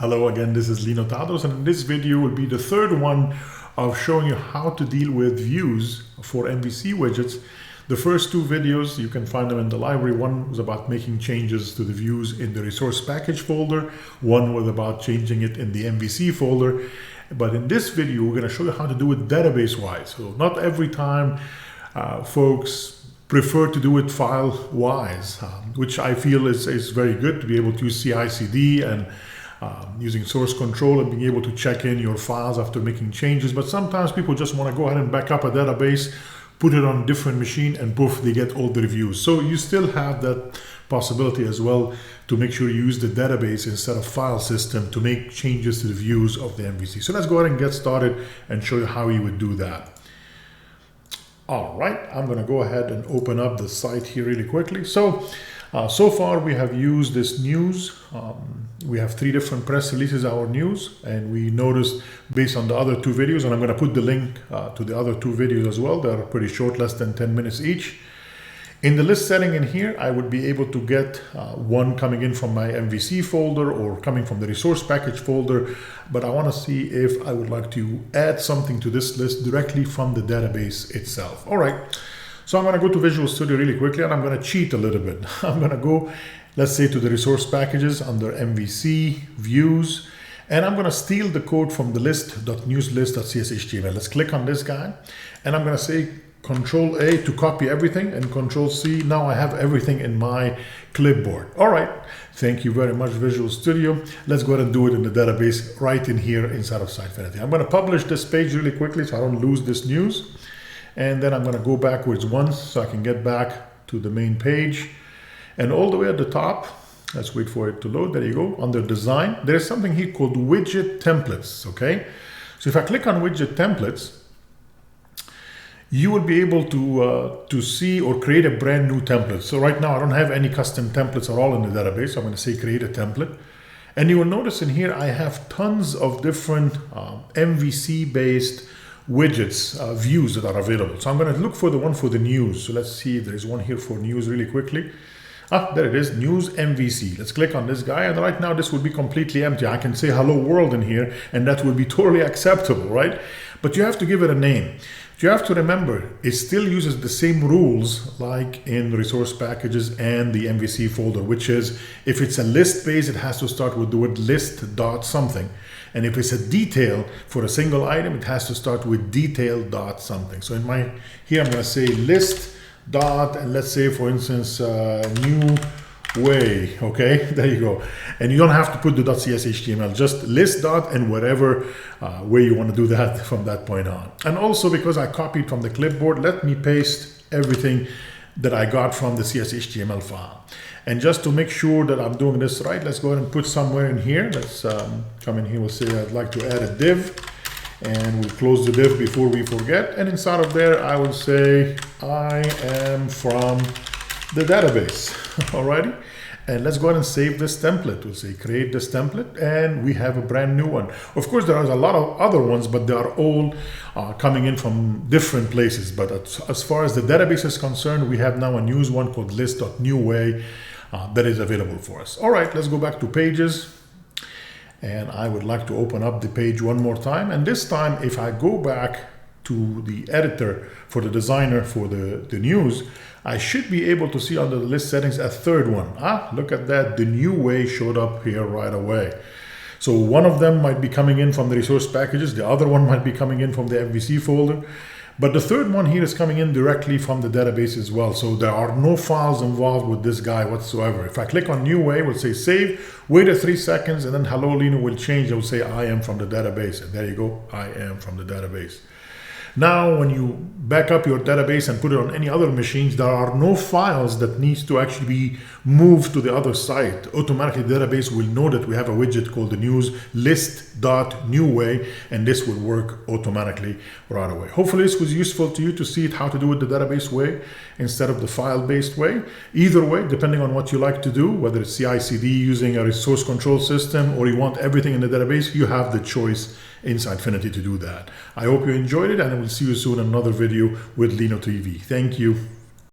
Hello again, this is Lino Tados, and in this video will be the third one of showing you how to deal with views for MVC widgets. The first two videos, you can find them in the library. One was about making changes to the views in the resource package folder. One was about changing it in the MVC folder. But in this video, we're going to show you how to do it database-wise. So not every time folks prefer to do it file-wise, which I feel is very good to be able to use CI/CD and using source control and being able to check in your files after making changes. But sometimes people just want to go ahead and back up a database, put it on a different machine, and poof, they get all the reviews. So you still have that possibility as well to make sure you use the database instead of file system to make changes to the views of the MVC. So let's go ahead and get started and show you how you would do that. All right, I'm going to go ahead and open up the site here really quickly. So far we have used this news. We have 3 different press releases, our news, and we noticed based on the other 2 videos, and I'm going to put the link to the other 2 videos as well. They're pretty short, less than 10 minutes each. In the list setting in here, I would be able to get one coming in from my MVC folder or coming from the resource package folder, but I want to see if I would like to add something to this list directly from the database itself. All right, so I'm going to go to Visual Studio really quickly, and I'm going to cheat a little bit. I'm going to go, let's say, to the resource packages under MVC, views, and I'm going to steal the code from the list.newslist.cshtml. Let's click on this guy, and I'm going to say Control A to copy everything and Control C. Now I have everything in my clipboard. All right, thank you very much, Visual Studio. Let's go ahead and do it in the database right in here inside of Sitefinity. I'm going to publish this page really quickly so I don't lose this news. And then I'm going to go backwards once so I can get back to the main page. And all the way at the top, let's wait for it to load. There you go. Under design, there's something here called widget templates. Okay. So if I click on widget templates, you will be able to see or create a brand new template. So right now I don't have any custom templates at all in the database. So I'm going to say create a template. And you will notice in here I have tons of different MVC based widgets, views that are available. So I'm going to look for the one for the news. So let's see if there's one here for news really quickly. There it is, news MVC. Let's click on this guy, and right now this will be completely empty. I can say hello world in here, and that will be totally acceptable, right? But you have to give it a name. You have to remember, it still uses the same rules like in resource packages and the MVC folder, which is if it's a list base, it has to start with the word list dot something. And if it's a detail for a single item, it has to start with detail dot something. So here I'm going to say list dot, and let's say for instance new way. Okay, there you go. And you don't have to put the .cshtml, just list dot and whatever way you want to do that from that point on. And also because I copied from the clipboard, let me paste everything that I got from the CSHTML file. And just to make sure that I'm doing this right, let's go ahead and put somewhere in here. Let's come in here. We'll say I'd like to add a div, and we'll close the div before we forget. And inside of there, I will say I am from the database. Alrighty, and let's go ahead and save this template. We'll say create this template, and we have a brand new one. Of course, there are a lot of other ones, but they are all coming in from different places. But as far as the database is concerned, we have now a news one called list.newway that is available for us. All right, let's go back to pages. And I would like to open up the page one more time. And this time, if I go back to the editor for the designer for the news, I should be able to see under the list settings a third one. Look at that. The new way showed up here right away. So one of them might be coming in from the resource packages. The other one might be coming in from the MVC folder. But the third one here is coming in directly from the database as well. So there are no files involved with this guy whatsoever. If I click on new way, we'll say save, wait 3 seconds, and then hello Lino will change. It will say I am from the database. And there you go. I am from the database. Now, when you back up your database and put it on any other machines, there are no files that needs to actually be moved to the other site. Automatically, the database will know that we have a widget called the news list.newway, and this will work automatically right away. Hopefully, this was useful to you to see how to do it the database way instead of the file-based way. Either way, depending on what you like to do, whether it's CI/CD using a resource control system or you want everything in the database, you have the choice in Sitefinity to do that. I hope you enjoyed it, and I will see you soon in another video with Lino TV. Thank you.